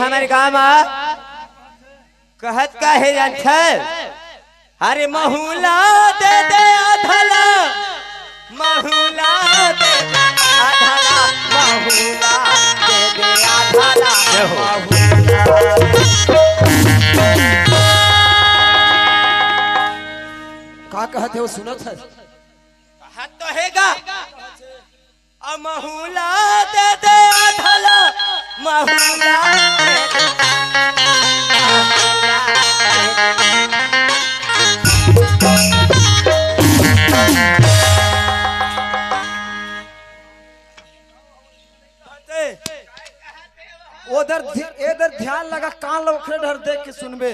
हमारे गाँव कहत का है अंतर अरे महूला दे दे आधला महूला दे दे आधला महूला दे दे आधला का कहते हो सुनत है कहत तो हैगा महूला दे दे आधला महूला दे दे उधर इधर ध्यान लगा कान लोखरे डर देख के सुनबे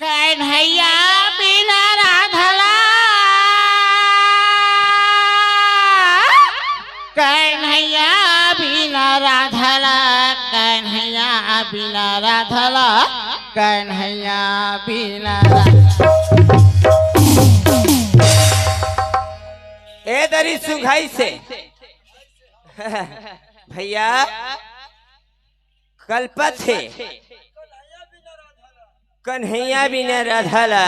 कन्हैया बिना राधला कन्हैया बिना राधला कन्हैया बिना राधला कन्हैया बिना ए दरी सुघाई से भैया कल्पत है कन्हैया बिना राधला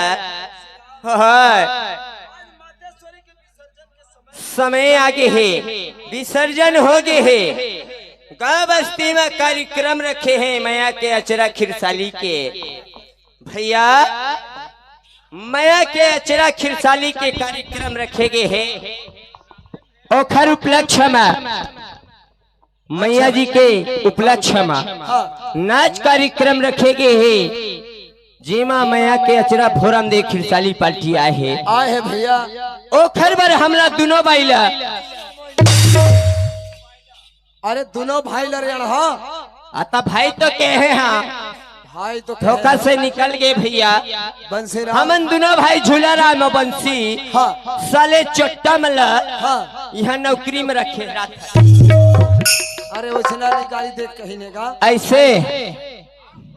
समय आगे है विसर्जन हो गए है गाँव बस्ती में कार्यक्रम रखे हैं मैया के अचरा खिरसाली के भैया मैया के अचरा खिरसाली के कार्यक्रम रखे गए हैं ओखर उपलक्ष्य में मैया जी के उपलक्ष्य में नाच कार्यक्रम रखे गए हैं जीमा मैया के अचरा फोरम दे खिरसाली पार्टी आए है भैया ओखर बर हमला दोनों बाइला अरे दोनों भाई लड़ हाँ आता भाई तो के हैं हाँ भाई तो धोखा से निकल गए भैया बंसी हमन दोनों भाई झूला राम बंसी साले चोट्टा मला यहाँ नौकरी में रखे अरे वैसना गाड़ी देख कहीं ने का ऐसे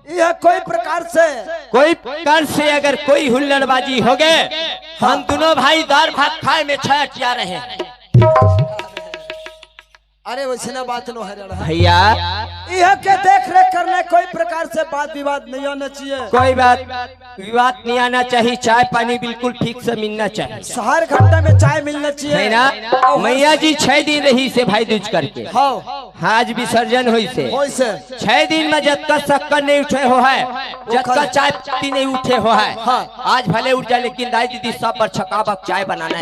यह कोई प्रकार से अगर कोई हुल्लड़बाजी हो गए हम दोनों भाई दाल भात खाए में छया रहे हैं अरे वैसे बात नो है भैया यह के देख रेख करने कोई प्रकार से बात विवाद नहीं होना चाहिए कोई बात विवाद नहीं आना चाहिए चाय पानी बिल्कुल ठीक से मिलना चाहिए शहर घंटा में चाय मिलना चाहिए है ना मैया जी 6 दिन रही से भाई दूज करके आज विसर्जन हुई से 6 दिन में जब तक शक्कर नहीं उठे हो है जब तक चाय पत्ती नहीं उठे हो है आज भले उठ जाए लेकिन दाई दीदी सब पर छकाबक चाय बनाना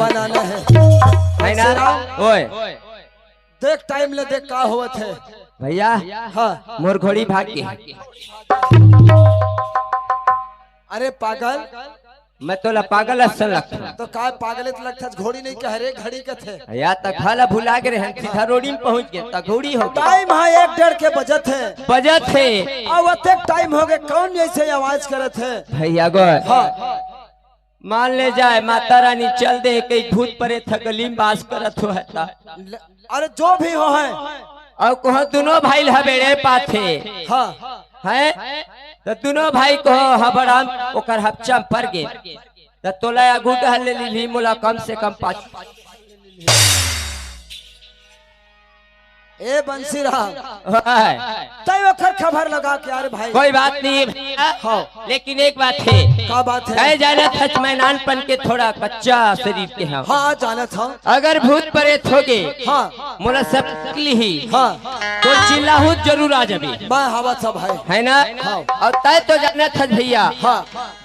है ना ओए देख टाइम ले देख का हुआ थे भैया मोर घोड़ी भाग के अरे पागल मैं तो पागल असल लगता तो का पागल लगता घोड़ी नहीं कह रे घड़ी के थे या तक खाला भुला के रहे सीधा रोडी में पहुंच गए तक घोड़ी हो टाइम है 1-1.5 के बजत है अब अतक टाइम हो गए कौन ऐसे आवाज करत है भैया गो मान ले जाए माता रानी चल दे कई भूत परे थकली बास करत हो है अरे जो भी हो है और कहो दोनों भाई लबेड़े पाथे है तो दोनों भाई को हबड़ाम ओकर हपचा पर गे तो तोला आगू डहल ले ली मोला कम से कम 5 ए बंसी राम तय वखर खबर लगा के यार भाई कोई बात नहीं लेकिन एक बात है क्या बात है कहे जाना था मैं नानपन के थोड़ा कच्चा शरीर के हैं जाना था अगर भूत प्रेत हो गए मोला सब ही तो चिल्लाहू जरूर आ जाबे मैं हवा था भाई है ना और तय तो जाना था भैया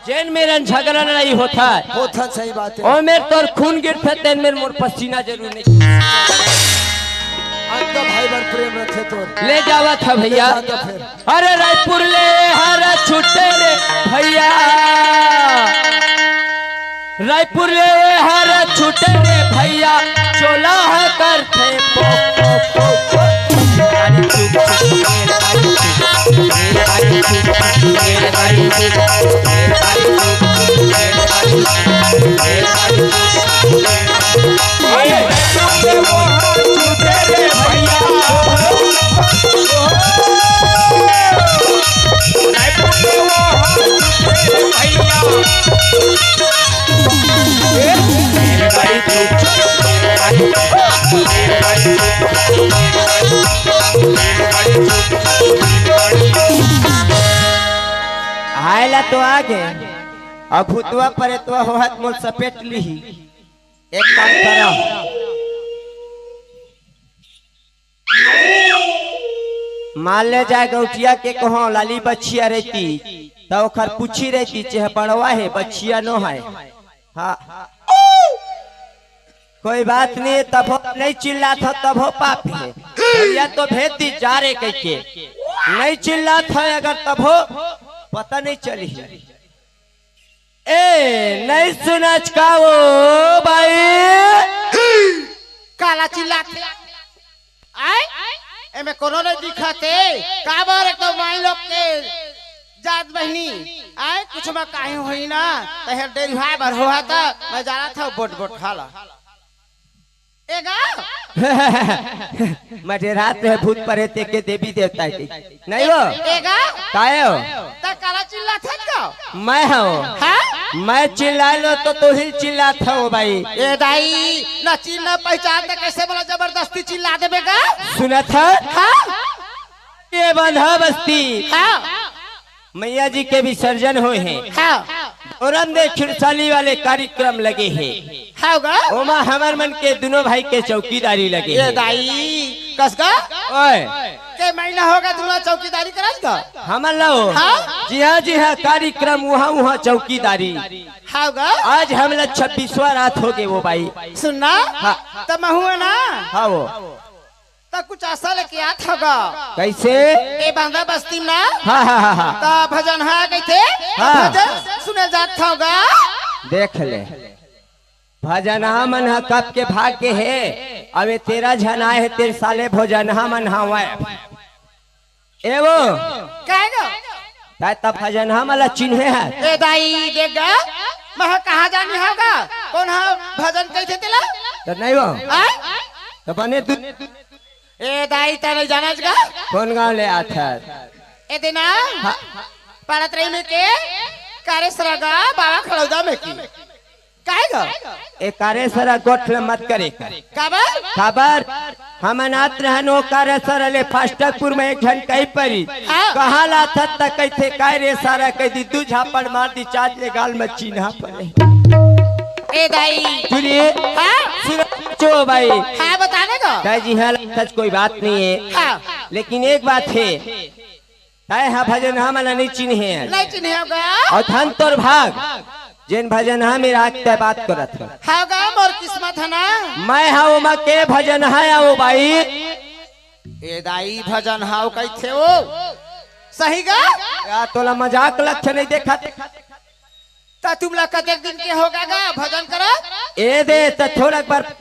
जैन मेरा झगड़ा लड़ाई होता सही बात है और मेरे तोर खून गिरता तेन मेरे मोर पसीना जरूर नहीं भाई बर प्रेम रखे तो ले जावा था भैया अरे रायपुर ले हर छुट्टे रे भैया रायपुर ले हर छुट्टे रे भैया चोला है करते भैया आयला तो आगे अब भूतवा परे तो हो हाथ मोल सपेट ली। एक काम करो, मान ले जाए गौटिया के कहो लाली बच्चिया रहती तो ओखर पूछी रहती चाहे बड़वा है बच्चिया नो है। हाँ कोई बात नहीं, तब नहीं चिल्ला था तब हो पाप है। भैया तो भेज दी जा रे कह के नहीं चिल्ला था अगर तब हो पता नहीं चली। ए नहीं सुना का वो भाई काला चिल्लाते आए एमे कोनो नहीं दिखते काबर एकदम माई लोग के जात बहनी आए कुछ में काहे होई ना तहर डेरी भाई भर हुआ था मैं जा रहा था बोट बोट खाला एगा मजे रात में भूत परेते के देवी देवता की नहीं हो एगा काहे हो ता काला चिल्ला था का मैं हूँ। हां मैं चिल्ला लो तो ही चिल्लाता हूँ भाई। ए दाई ना चिल्ला ना पहचान तो कैसे बोला जबरदस्ती चिल्ला देबेगा। सुना था हां ये बंधा बस्ती हां मैया जी के विसर्जन हुए हैं। हां औरम दे खिरसाली वाले कार्यक्रम लगे हैं। हाउगा ओमा हमर मन के दोनों भाई के चौकीदारी लगे ये दाई कसगा ओए के महीना होगा दूल्हा चौकीदारी कराएगा हमर लो। हाँ? जी हाँ कार्यक्रम वहाँ चौकीदारी। हाउगा आज हम लोग 26वां रात हो गए वो भाई। सुनना हाँ। तब मैं हुआ ना हाँ वो तब कुछ आशा लेके आत होगा कैसे ए बांधा बस्ती ना हाँ हाँ हाँ हाँ तब भजन है गए थे हाँ। भजन सुने जात होगा देख ले भजन मन कब के भाग के है। अबे तेरा झना है तेरे साले भोजन मन हवा ए वो कहेगा तब भजन मला चिन्हे है। ए दाई देगा मैं कहाँ जानी होगा कौन है भजन कैसे तेला तो नहीं वो आए तो बने तू ए दाई तेरे जाना जगा कौन गाँव ले आता ए देना पड़त रही में के कारे सरगा बाबा खड़ौदा में की काहेगा ए कारे सरा गोठल मत करे काबर खबर हम अनाथ रहनो कारे सर ले फास्टकपुर में एक घंट कहीं परी हाँ। कहाँ ला तक कैसे काय रे सारा कह दी दू झापड़ मार दी चाच ले गाल में चिन्हा पड़े। ए दाई सुनिए हाँ चो भाई हाँ बताने का दाई जी हाँ सच कोई बात नहीं है हाँ लेकिन एक बात है ताए हाँ भजन हम नहीं चिन्हे हैं नहीं चिन्हे होगा और धन तोर भाग जिन भजन हाँ मेरा आगते बात करत है होगा मोर किस्मत है ना मैं हाँ उमा के भजन है वो भाई ए दाई भजन हाउ कैसे हो सही गा या तोला मजाक लक्ष्य नहीं देखा ता तुम लोग कतेक दिन के होगा गा भजन करा ए दे तो थोड़ा बार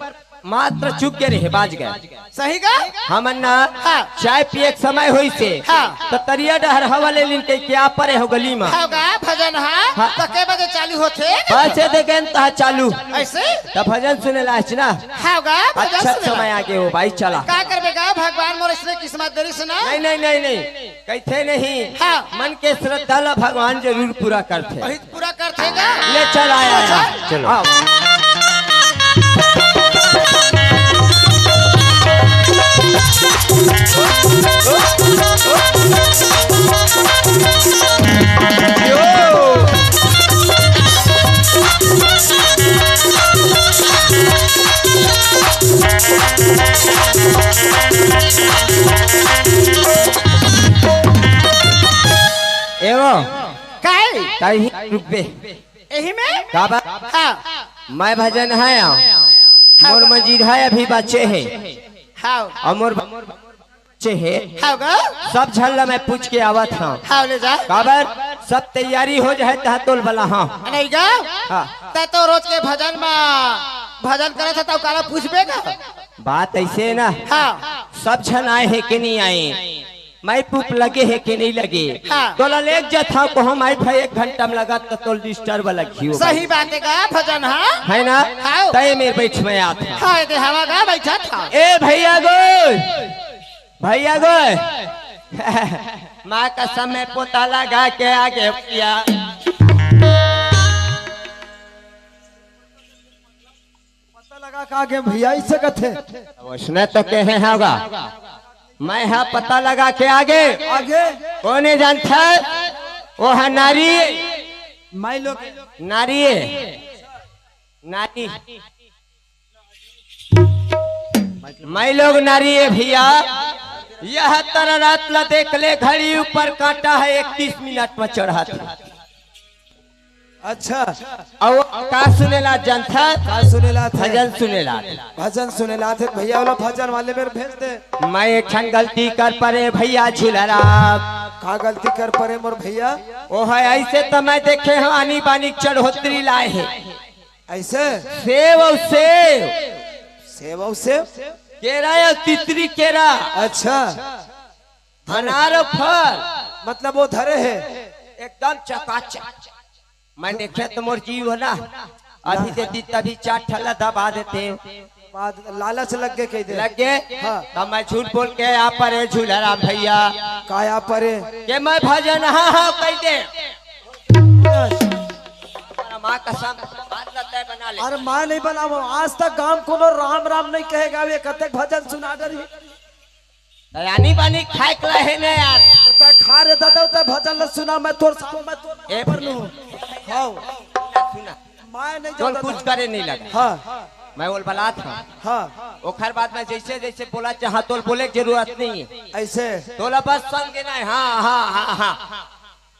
मात्र चुप के रहे बाज गए सही गा हम ना हाँ। चाय पिए के समय हुई से हाँ। तो तरिया डहर हवा ले लिन के क्या परे हो गली में होगा भजन हाँ तो के बजे चालू होते बस देखे ता चालू ऐसे तो भजन सुने लाच ना होगा भजन अच्छा सुनेला। समय आगे वो भाई चला का करबेगा भगवान मोर इसने किस्मत देरी सुना नहीं नहीं नहीं नहीं कैसे नहीं हाँ। मन के श्रद्धा ला भगवान जरूर पूरा करते वही पूरा करतेगा ले चल आया चलो आओ। एवं काय रुपए यही में काबा हाँ मैं भजन है मोर मजीद है अभी बच्चे है हाँ और मोर बच्चे है होगा सब झल्ला मैं पूछ के आवत हाँ हाँ ले जा काबर सब तैयारी हो जाए तहा तोल वाला हाँ नहीं गा हाँ ते तो रोज के भजन में भजन करे था तो काला पूछबेगा बात ऐसे है ना हाँ सब झन आए है कि नहीं आए मैं पुप लगे है कि नहीं लगे हाँ। तोला लेक जथा को हम आई भाई 1 घंटा में लगा तो तोल डिस्टर्ब लगी हो सही बात है गा भजन हाँ है ना हाँ। तय मेरे बैठ में आता हाँ दे हवा गा बैठा था ए भैया गो माँ का समय पोता लगा के आगे किया पता लगा का आगे भैया इससे कथे उसने तो कहे होगा मैं हाँ पता लगा के आगे आगे कौन जानता है वो है नारी माई लोग नारी नारी मैं लोग नारी है भैया। यह तरह रात ला देख ले घड़ी ऊपर काटा है 31 मिनट में चढ़ा था। अच्छा और का सुनेला जनता का सुनेला थे? भजन सुनेला भजन सुनेला थे भैया वाला भजन वाले मेरे भेज दे। मैं एक क्षण गलती कर परे भैया झूलरा का गलती कर परे मोर भैया? ओ है ऐसे तो मैं देखे हैं आनी बानी चढ़ोतरी लाए है ऐसे सेव और सेव सेव और सेव केरा या तितरी केरा अच्छा अनार और फल मतलब वो धरे है एकदम चकाचक। मैं देखे तो मोर जीव हो ना अभी देती तभी 4 ठल्ला दबा देते बाद लालच लग गए कह दे लग गए। हाँ। तो मैं झूठ बोल के यहाँ पर है झूलराम भैया काया परे के मैं भजन हाँ कह दे माँ कसम बात न तय बना ले। अरे माँ नहीं बनाओ आज तक गांव कोनो राम राम नहीं कहेगा वे कतक भजन सुना डरी यानी बानी खाए के है ना यार तो खा रे दादा तो भजन ल सुना मैं तोर सामने मैं तोर ए पर लूं हां सुना माँ नहीं तो जाता कुछ करे नहीं लगा। हाँ मैं बोल बला था हाँ ओखर बाद में जैसे जैसे बोला चाह तो बोले की जरूरत नहीं है ऐसे तोला बस संग देना है। हाँ हाँ हाँ हाँ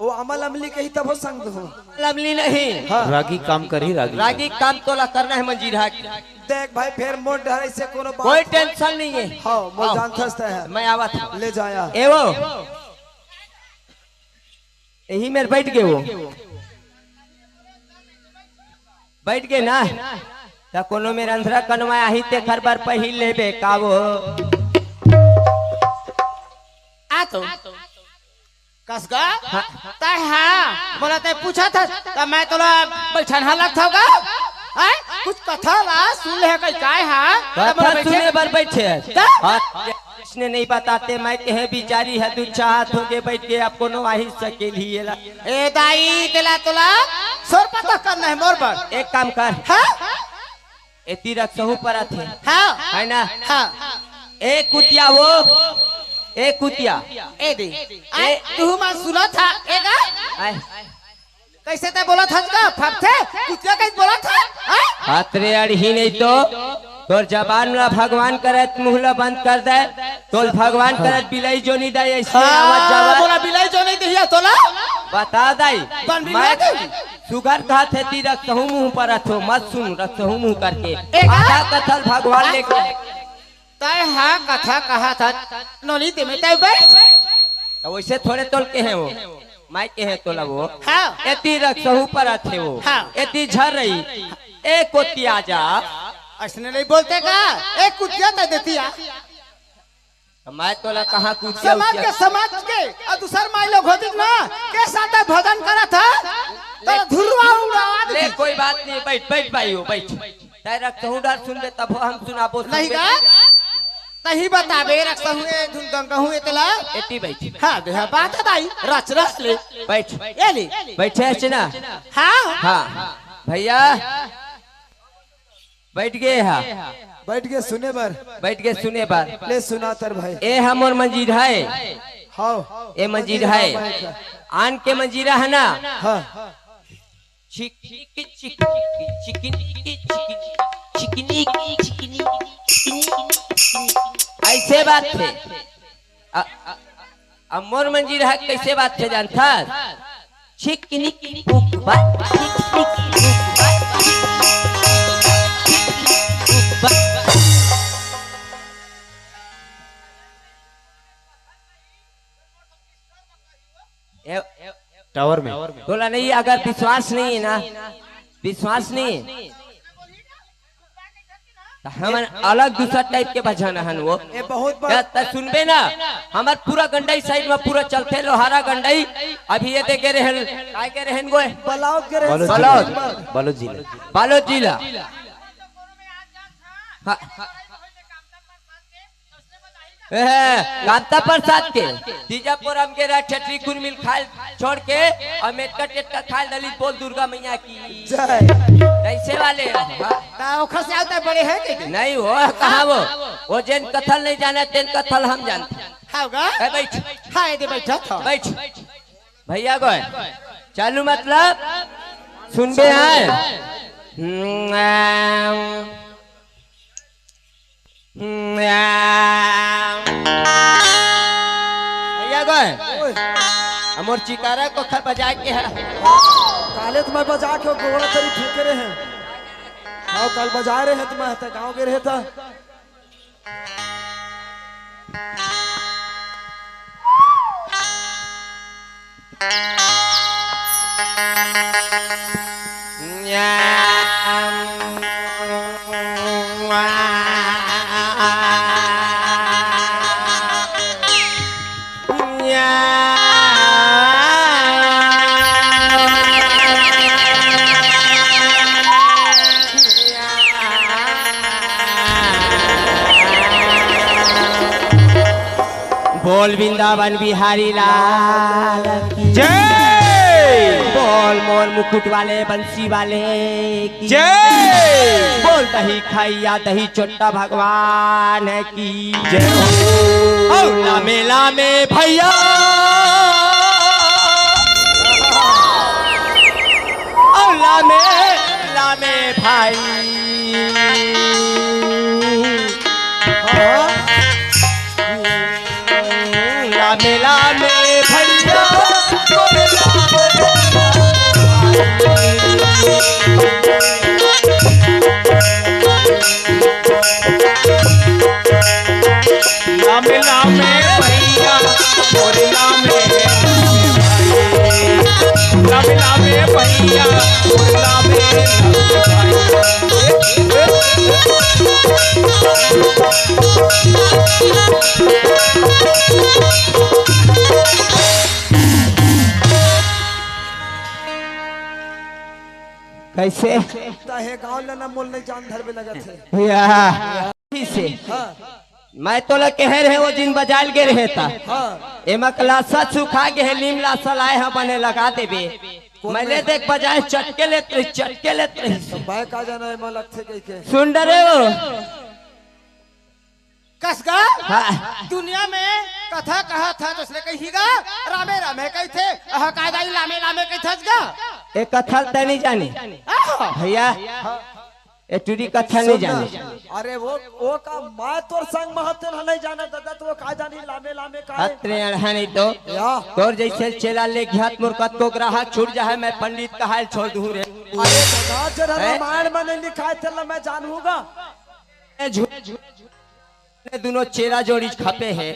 वो अमल अमली के ही तब हो संग हो लमली नहीं हाँ। रागी काम करी रागी काम तोला करना है मंजीरा की। देख भाई फिर मोट डर से कोनो बात कोई टेंशन नहीं है। हाँ मोर जान थसता है मैं आवा था ले जाया एवो यही मेरे बैठ गए वो बैठ गए ना तो कोनो मेरे अंधरा कनवा ही ते घर बार पहिल लेबे का वो आ तो कसगा ताय हाँ बोला ते पूछा था तब मैं तोला बैठन हालत था का आय कुछ कथा ला सुन ले कई काय हाँ कथा सुने बर बैठे इसने नहीं बताते मैं कहे बिचारी है दू चाहत हो गए बैठ के आपको नो आही सकेली ए दाई तेला तोला सोर पता करना है मोर पर एक काम कर हाँ ए तीरक सहू पर थे हाँ है ना हाँ ए कुतिया वो ए कुतिया ए दे आय तू मां सुना था एगा आय कैसे ते बोला था का फपथे कुतिया कैसे बोला था आय अतरे अड़ही नहीं तो तोर जबान ला भगवान करत मुहला बंद कर दे तोल भगवान करत बिलाई जो नहीं दे ऐसे आवाज जावा बोला बिलाई जो नहीं दिया तोला बता दाई बन भी मैं ना दे। सुगर कहा थे ती रखहूं मुंह पर रखो मत सुन रखहूं मुंह करके एगा? आधा कथल भगवान लेके ताय हाँ कथा कहा था नोनी ते में ताय बैठ तो वैसे थोड़े तोल के हैं वो मैं के है तोला वो हाँ एती रखहूं पर थे वो हाँ। एती झर रही ए कोतिया जा ऐसने नहीं बोलते का एक कुतिया ते देती आ मैं तोला कहाँ कुतिया समाज के और दूसर माई लोग होती ना के साथ भजन करा था तो धुरवा उड़ावा ले कोई बात नहीं बैठ बैठ भाई हो बैठ डायरेक्ट कहूँ डर सुन बे तब हम सुनाबो नहीं का तही बताबे रखता हूँ ए धुन गंगा हूँ इतला एटी बैठ हाँ देहा बात है दाई रच रच ले बैठ ये ले बैठे है ना हाँ हाँ भैया बैठ गए हा बैठ के सुने बर बैठ के सुने बार ले सुना तर भाई ए हमर मंजीर है हाँ ए मंजीर है आन के मंजीरा है ना हाँ चिकनी चिकनी चिकनी चिकनी ऐसे बात थे अब मोर मंजीर है कैसे बात थे जानता चिकनी टावर में बोला नहीं अगर विश्वास नहीं है ना विश्वास नहीं है तो हम अलग दूसरा टाइप के भजन हन वो ये बहुत बार सुनबे ना हमार पूरा गंडाई साइड में पूरा चलते लोहारा गंडाई अभी ये देखे रहन काय के रहन गो बलाव के रहे बालोद जिला बालोद जिला हाँ कांता प्रसाद के तीजापुरम के ठेठरी कुल मिल खाल छोड़ के और मेटका टेटका खाल दलित बोल दुर्गा मैया की जय ऐसे वाले ओखर से आता बड़े है के नहीं वो कहा वो जेन कथल नहीं जाना तेन कथल हम जानते हाँ गा बैठ हाँ ये बैठा था बैठ भैया को चालू मतलब सुनबे हैं। भैया को हमर चिकारा को खर बजा के है काले तुम्हें बजा के गोड़ा तरी फेंके रहे हैं। हाँ कल बजा रहे हैं तुम्हें गाँव के रहे था। बोल वृंदावन बिहारी लाल की जय। बोल मोर मुकुट वाले बंसी वाले की जय। बोल दही खाइया दही चोट्टा भगवान की जय। औला मेला में भैया औला मेला में भाई मेला में भैया मेला में भैया मेला में मेला में भैया मेला कैसे है गाँव लेना मोल नहीं जान धर में लगा थे भैया से मैं तो लग कह रहे वो जिन बजाल के रहे था। हाँ एमा क्लासा सुखा के है नीम लासा लाए हैं बने लगा देबे मैं ले देख बजाए चटके लेते भाई का जाना है मैं लगते कहीं के सुन डरे वो कसगा हाँ। दुनिया में कथा कहा था तो उसने कहीगा रामे रामे कही थे कायदाई लामे लामे कही थसगा एक कथा तय नहीं जाने भैया ये टूरी कथा नहीं जाने। अरे वो का मैं तोर संग महत्व नहीं जाना दादा तो वो का जानी लामे लामे का अत्रे अड़हा नहीं तो या तोर जैसे चेला ले घात मुर्कत को ग्राहक छूट जाए मैं पंडित का हाल छोड़ दूं रे। अरे दादा जरा रामायण में नहीं लिखा है चल मैं जानूंगा। दोनों चेरा जोड़ी खपे है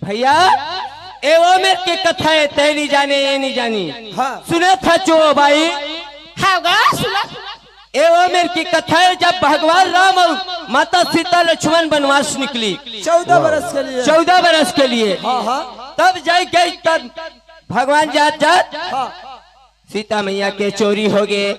भैया ए वो मेरे की कथा है तय नहीं जाने ये नहीं जानी। हाँ सुना था चो भाई हागा सुना ए वो मेरे की कथा है जब भगवान राम और माता सीता लक्ष्मण वनवास निकली 14 बरस के लिए 14 बरस के लिए। हाँ हाँ तब जाए गई तब भगवान जात हाँ सीता मैया के चोरी हो गए।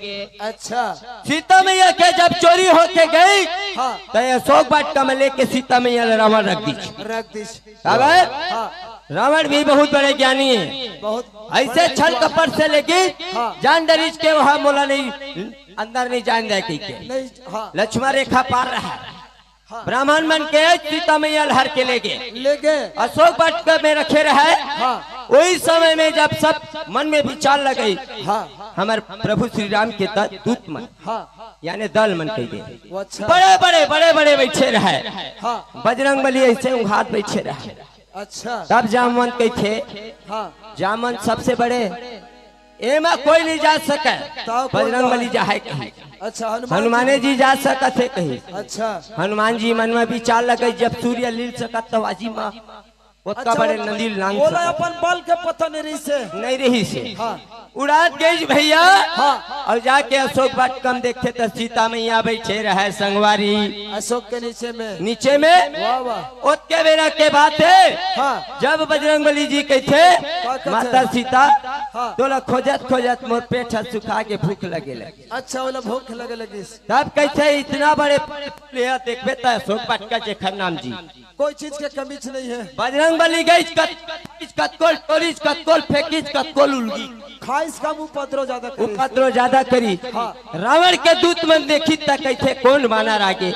अच्छा सीता मैया के जब चोरी होके गई हाँ तो अशोक बाट कमले के सीता मैया ने रावण रख दी। रख दी हाँ रावण भी बहुत बड़े ज्ञानी है बहुत ऐसे छल कपट से लेके हाँ। जान डरीज के वहाँ मोला नहीं अंदर नहीं जान दे के नहीं हाँ लक्ष्मण रेखा पार रहा हाँ। ब्राह्मण मन के सीता मैया लहर के ले गए ले गए अशोक बाट में रखे रहे। हाँ वही समय में जब सब मन में विचार लगे हाँ हमारे प्रभु श्री राम के दूत मन हाँ यानी दल मन कह गए वो अच्छा बड़े बड़े बैठे रहे। हाँ बजरंग बली ऐसे उघात बैठे रहे। अच्छा तब जामवन कही थे हाँ जामन सबसे बड़े एमा कोई नहीं जा सके बजरंग बली जाए कहीं। अच्छा हनुमाने जी जा सकते कहीं। अच्छा हनुमान जी मन में विचार लगे जब सूर्य लील सकत तो आजी माँ उतना बड़े नदी लांग बोला अपन बल के पता नहीं रही से नहीं रही से हाँ उड़ात गई भैया। हाँ और जाके अशोक बाट कम देखे तो सीता मैया बैठे रहे संगवारी अशोक के नीचे में वाह वाह उसके बेरा के बात है। हाँ जब बजरंग बली जी कहते माता सीता हाँ। तोला खोजत मोर पेट सुखा के भूख लगे लगी। अच्छा वाला भूख लगे लगी तब कहते इतना बड़े देखबे तो अशोक बाट का जेखर नाम जी कोई चीज के कमी नहीं है। बजरंग बली गई कतकोल टोरिस कतकोल फेंकिस कतकोल उलगी खाइस का उपद्रव ज्यादा करी उपद्रव ज्यादा करी। रावण के दूत मन देखी तक कैसे कौन माना आगे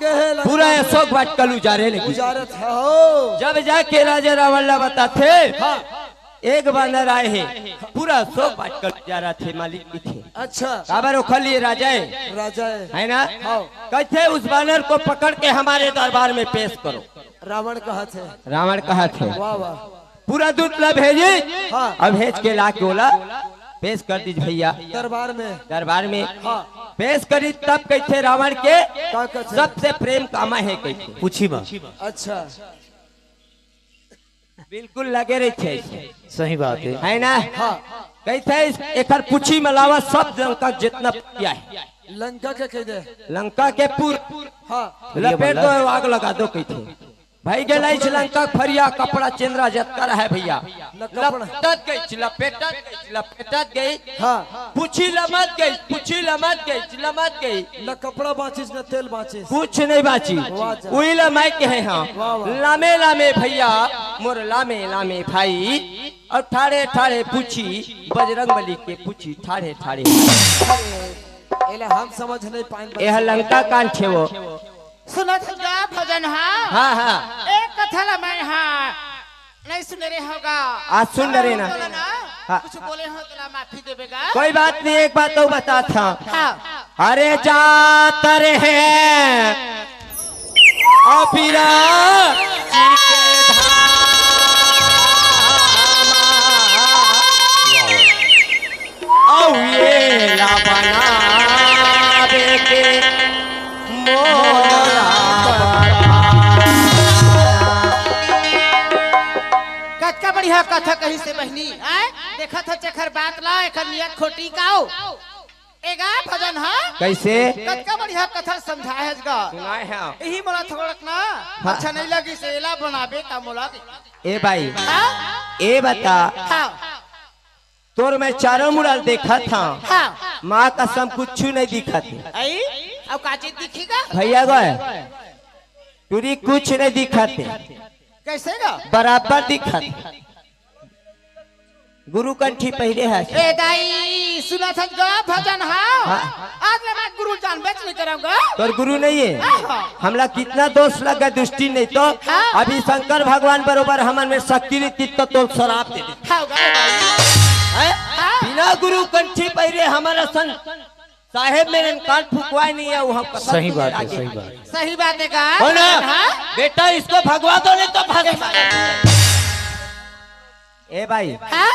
है पूरा अशोक बाट कल उजारे लगी। गुजारत है हो जब जाके राजा रावण ला बताते एक बानर आए हैं पूरा सो बांट कर जा रहा थे मालिक की थे। अच्छा काबर उखल ये राजा राजा है ना। हाँ। कहते उस बानर को पकड़ के हमारे दरबार में पेश करो। रावण कहा थे। रावण कहा थे वाह वाह। पूरा दूध ला भेजे। हाँ। अब भेज के ला के बोला पेश कर दीजिए भैया दरबार में। हाँ। पेश करी तब कहते रावण के का कहते? सबसे प्रेम कामा है कहते पूछी माँ अच्छा बिल्कुल लगे रहे थे सही बात है ना। हाँ। कहते एक पूछी मलावा सब लंका जितना किया है लंका के कह दे। लंका के पूर हाँ। लपेट दो आग लगा दो कहते भाई गला लंका फरिया कपड़ा चंद्रा जतकर है भैया लपेटत गई। हाँ। पूछी लमत गई न कपड़ा बाँचिस न तेल बाँचिस। कुछ नहीं बाची वही लमाई के है। हाँ लामे लामे भैया मोर लामे लामे भाई और ठाड़े ठाड़े पूछी बजरंगबली के पूछी ठाड़े ठाड़े एला हम समझ नहीं पाएंगे। यह लंका कान छे वो सुना था भजन। हाँ हाँ हाँ एक कथा ला मैं हाँ नहीं सुन रहे होगा। आज सुन रहे ना। हाँ। कुछ बोले हो तो माफी देवेगा। कोई बात नहीं एक बात तो बता था। हाँ। अरे जाता रहे अपिरा ये ला बना के मोरा कतका बढ़िया कथा कही से बहनी आए देखा था चखर बात ला एक नियत खोटी काओ एगा भजन। हाँ कैसे कतका बढ़िया कथा समझाए गा सुनाए हैं यही मोला थोड़क ना हाँ। अच्छा नहीं लगी से एला बनाबे का मोला। ए भाई हाँ ए बता हाँ तोर मैं चारों मुड़ाल देखा था। हाँ माँ कसम कुछ नहीं दिखा थे आई अब का चीज दिखेगा भैया गए टूरी कुछ नहीं दिखा थे कैसे गा बराबर दिखा थे। गुरु कंठी पहले है ए दाई सुना था गा भजन। हाँ हाँ। आज मैं गुरु जान बेच नहीं करूंगा। तोर गुरु नहीं है हाँ। हमला कितना दोष लगा दुष्टि नहीं तो हाँ। अभी शंकर भगवान बरोबर हमन में शक्ति रहती तो शराब दे दे। हाँ गा दाई हाँ। बिना गुरु कंठी पहले हमारा सन साहेब मेरे कान फुकवाए नहीं है वो सही बात है सही बात। सही बात है का हो ना। हाँ? बेटा इसको भगवा दो नहीं तो भाग। ए भाई हाँ?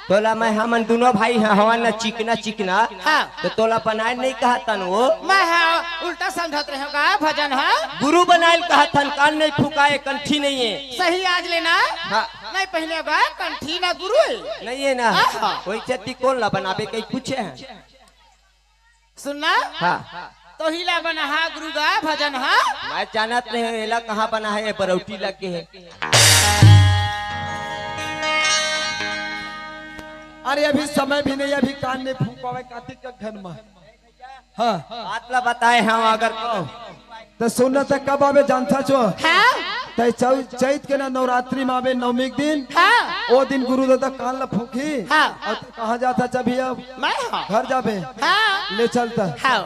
तोला मैं हमन दोनों भाई हैं हवा न चिकना हाँ। तो तोला बनाए नहीं कहा तन वो मैं हाँ उल्टा समझत रहेगा भजन। हाँ गुरु बनाए कहा थन कान नहीं फुकाए कंठी नहीं है सही आज लेना। हाँ। नहीं पहले होगा कंठी ना गुरु है। नहीं है ना हाँ। कोई चट्टी कौन ला बनाबे कहीं पूछे हैं सुनना हाँ तो ही ला बना हाँ गुरु गा भजन। हाँ मैं जानत नहीं एला कहाँ बना है बरौटी लगे है। अरे अभी समय भी नहीं अभी कान में फूक पावे कार्तिक का घर में। हाँ बात ला बताए हम अगर को तो सुनना तक कब आवे जानता छो हाँ तय चैत के ना नवरात्रि में आवे नवमी के दिन हाँ ओ दिन गुरु दादा कान ला फूकी। हाँ। और तू कहाँ जाता चभी अब मैं हाँ घर जाबे हाँ ले चलता। हाँ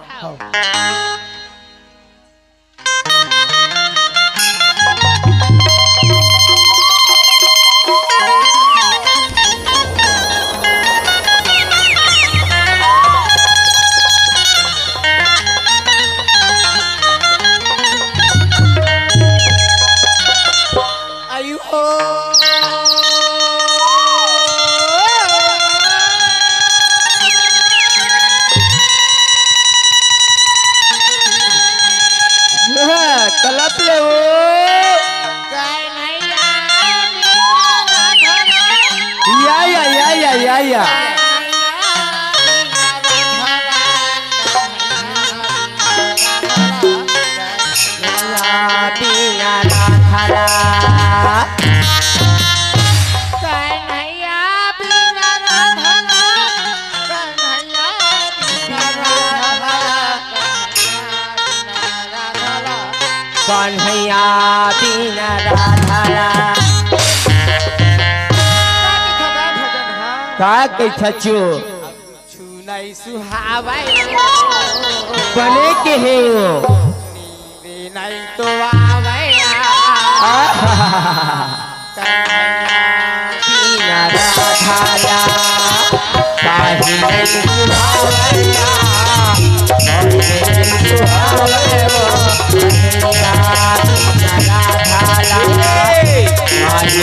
आयु हो कलप ले वो काय नहीं या बिना राधा कन्हैया बिना राधा कन्हैया बिना राधा कन्हैया बिना राधा का कैसा चो छुनाई सुहावाई बने के है वो नहीं तो आवाया बिना राधा धाला काहे नहीं सुहावैया काहे नहीं सुहावैया कन्हैया बिना धाला काहे नहीं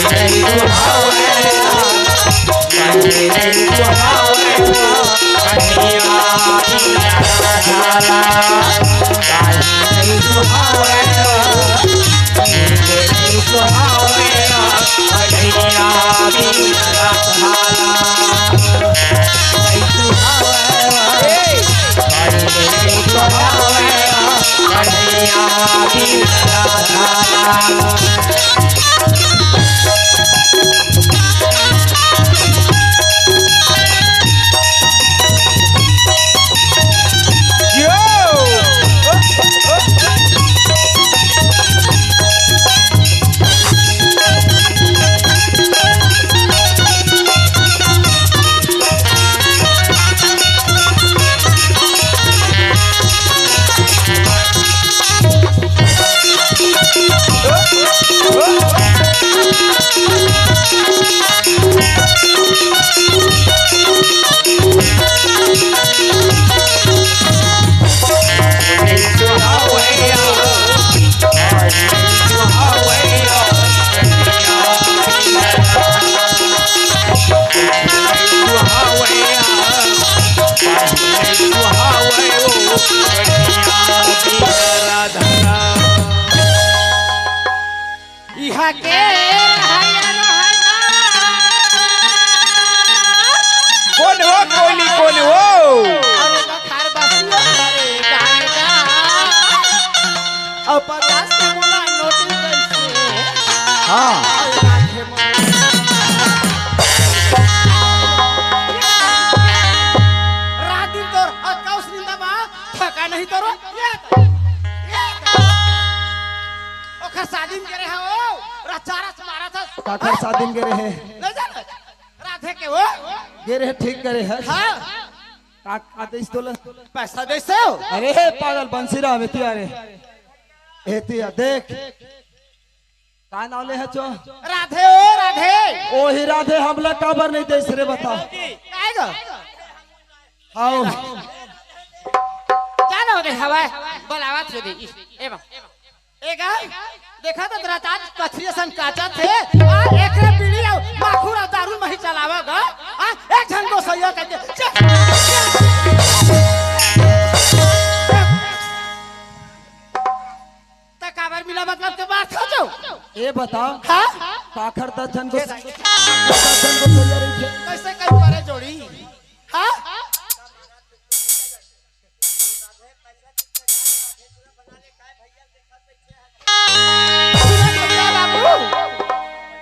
सुहावैया काहे नहीं सुहावैया कन्हैया बिना धाला काहे नहीं सुहावैया काहे नहीं सुहावैया कन्हैया बिना धाला नहीं सुहावैया काहे नहीं सुहावैया कन्हैया बिना धाला कौन हो कोली कौन हो अब 50 के बोला नोटिस कैसे हाँ रात दिन तो कौस निंदा बा थका नहीं तो रो ओखर शादी में करे हो राचारा से मारा था काकर शादी के रहे नहीं जान राधे के हो गे रहे ठीक करे है हाँ का देस तोला पैसा देसे हो अरे पागल बंसीरा में तियारे एतिया देख का नाम ले है चो राधे हो राधे ओ ही राधे हमला काबर नहीं देस रे बता आएगा आओ जाना हो दे हवा बोलावा थे दे एवं एगा देखा तो तेरा ताज कथरी सन काचा थे आ एकरे पीढ़ी माखुरा दारू मही चलावेगा आ एक जन को सही करके तकाबर मिला मतलब के बात खा जाओ ए बताओ हां काखर दर्शन को तैयारी थे कैसे कई करे जोड़ी हां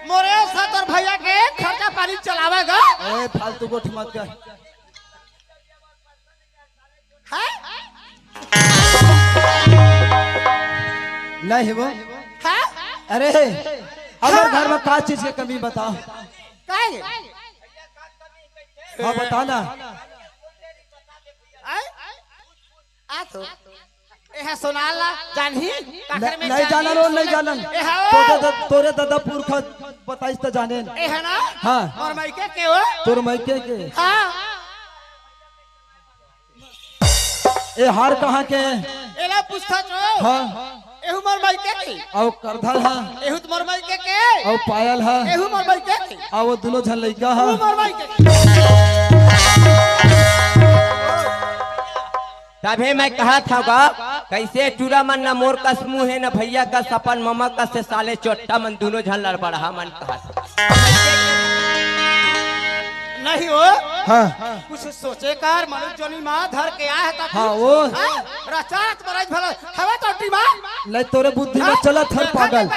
मोरे साथ और भैया के खर्चा पानी चलावेगा ए फालतू गोठ मत कर हैं नहीं वो हैं अरे हमारे घर में का चीज की कमी बताओ काहे हाँ बता ना आ तो एहा सोनाला जानही काकर में नहीं जानन और नहीं जानन तोरे दादा पुरखा बताइस त जाने एहा ना हाँ और मायके के हो तोर मायके के हां ए हार कहाँ के एला पूछता जो हाँ एहु मोर मायके के और करधल है एहु मोर मायके के और पायल है एहु मोर मायके के और वो दोनों झन लइका है एहु मोर मायके के तभी मैं कहा था गा कैसे टूरा मन न मोर का समूह है न भैया का सपन ममा का से साले चोट्टा मन दोनों झन लड़बड़ा मन कहा नहीं हो हाँ कुछ सोचे कर मनुष्य जोनी मां धर के आया है हाँ वो रचात मरज भला हवा तो दिमाग ले तोरे बुद्धि में चलत हर पागल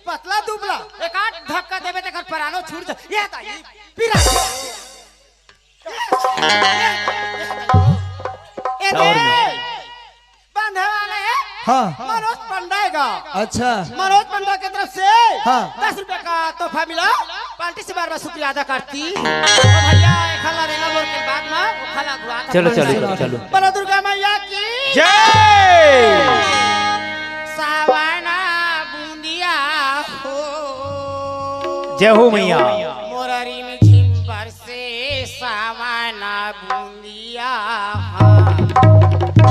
पतला दुबला एक आठ धक्का देवे ते घर परानो छूट जा ये ताई पिरा ए दे बंधे वाले हाँ मनोज पंडाएगा अच्छा मनोज पंडा की तरफ से हाँ 10 रुपए का तोहफा मिला पार्टी से बार बार शुक्रिया अदा करती भैया खाला देना बोल के बाद में खाला दुआ चलो चलो चलो बना दुर्गा मैया की जय सावना बूंदिया हो जय हो मैया मोरारी में छिपा बूंदिया हाँ।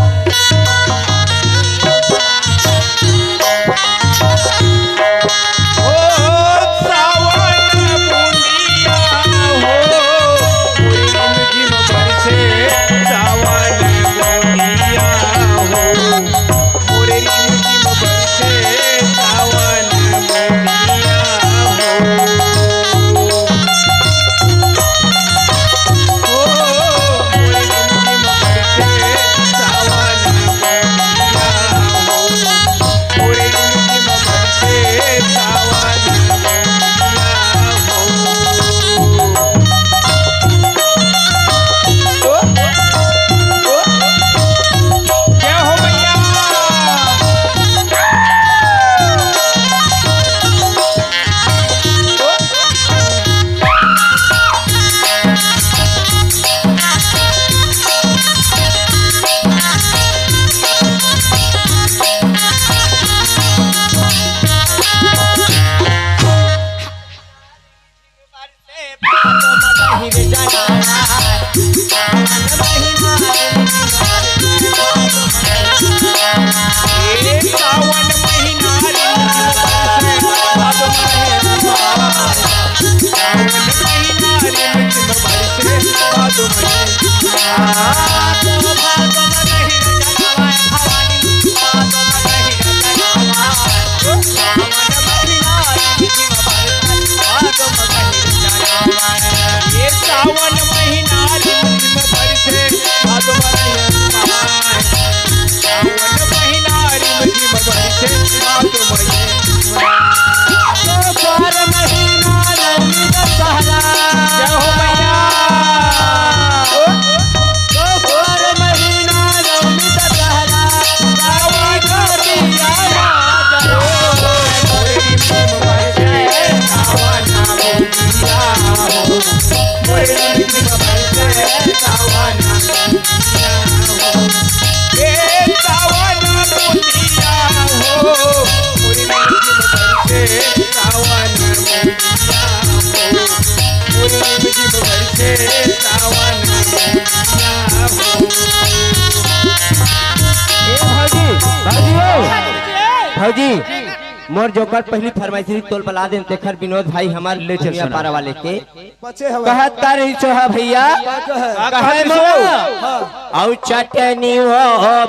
भौजी मोर जोकर पहली फरमाइशी तोल बला देन तेखर विनोद भाई हमार ले चलिया पारा वाले के बचे हवा कहत का रही चोहा भैया का कहे कहे मो औ चटनी हो